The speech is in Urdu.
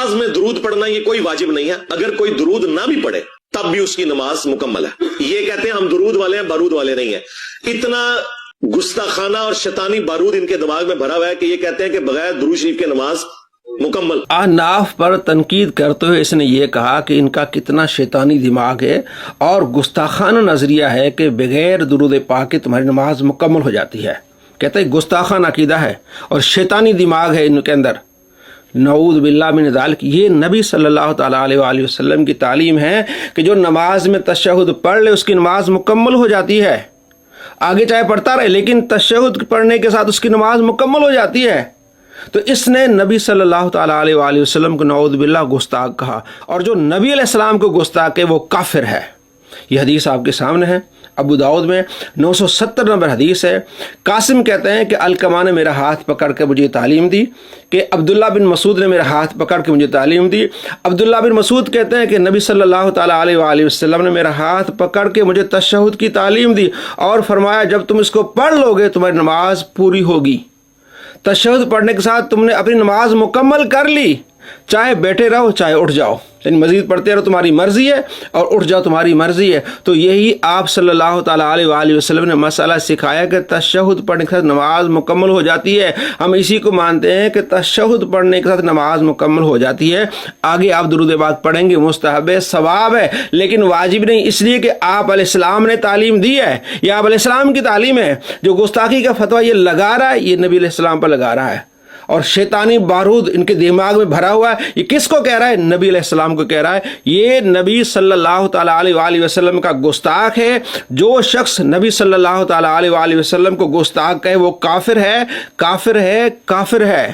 نماز میں درود پڑھنا یہ کوئی واجب نہیں ہے، اگر کوئی درود نہ بھی پڑھے تب بھی اس کی نماز مکمل ہے۔ یہ کہتے ہیں ہم درود والے ہیں، بارود والے نہیں ہیں۔ اتنا گستاخانہ اور شیطانی بارود ان کے دماغ میں بھرا ہوا ہے کہ یہ کہتے ہیں کہ بغیر درود شریف کے نماز مکمل۔ احناف پر تنقید کرتے ہوئے اس نے یہ کہا کہ ان کا کتنا شیطانی دماغ ہے اور گستاخانہ نظریہ ہے کہ بغیر درود پاک کے تمہاری نماز مکمل ہو جاتی ہے۔ کہتے ہیں گستاخانہ عقیدہ ہے اور شیطانی دماغ ہے ان کے اندر، نعوذ باللہ من ذالک۔ یہ نبی صلی اللہ تعالیٰ علیہ وآلہ وسلم کی تعلیم ہے کہ جو نماز میں تشہد پڑھ لے اس کی نماز مکمل ہو جاتی ہے، آگے چاہے پڑھتا رہے لیکن تشہد پڑھنے کے ساتھ اس کی نماز مکمل ہو جاتی ہے۔ تو اس نے نبی صلی اللہ تعالیٰ علیہ وآلہ وسلم کو نعوذ باللہ گستاخ کہا، اور جو نبی علیہ السلام کو گستاخ ہے وہ کافر ہے۔ یہ حدیث آپ کے سامنے ہے، ابو داؤد میں 970 نمبر حدیث ہے۔ قاسم کہتے ہیں کہ علقمہ نے میرا ہاتھ پکڑ کے مجھے تعلیم دی، کہ عبداللہ بن مسعود نے میرا ہاتھ پکڑ کے مجھے تعلیم دی۔ عبداللہ بن مسعود کہتے ہیں کہ نبی صلی اللہ تعالیٰ علیہ وآلہ وسلم نے میرا ہاتھ پکڑ کے مجھے تشہد کی تعلیم دی اور فرمایا جب تم اس کو پڑھ لو گے تمہاری نماز پوری ہوگی۔ تشہد پڑھنے کے ساتھ تم نے اپنی نماز مکمل کر لی، چاہے بیٹھے رہو چاہے اٹھ جاؤ، یعنی مزید پڑھتے رہو تمہاری مرضی ہے اور اٹھ جاؤ تمہاری مرضی ہے۔ تو یہی آپ صلی اللہ تعالیٰ علیہ وآلہ وسلم نے مسئلہ سکھایا کہ تشہد پڑھنے کے ساتھ نماز مکمل ہو جاتی ہے۔ ہم اسی کو مانتے ہیں کہ تشہد پڑھنے کے ساتھ نماز مکمل ہو جاتی ہے۔ آگے آپ درود پاک پڑھیں گے، مستحب ہے، ثواب ہے، لیکن واجب نہیں، اس لیے کہ آپ علیہ السلام نے تعلیم دی ہے، یہ آپ علیہ السلام کی تعلیم ہے۔ جو گستاخی کا فتویٰ یہ لگا رہا ہے یہ نبی علیہ السلام پر لگا رہا ہے، اور شیطانی بارود ان کے دماغ میں بھرا ہوا ہے۔ یہ کس کو کہہ رہا ہے؟ نبی علیہ السلام کو کہہ رہا ہے۔ یہ نبی صلی اللہ تعالیٰ علیہ وآلہ وسلم کا گستاخ ہے۔ جو شخص نبی صلی اللہ تعالیٰ علیہ وآلہ وسلم کو گستاخ کہے وہ کافر ہے، کافر ہے، کافر ہے۔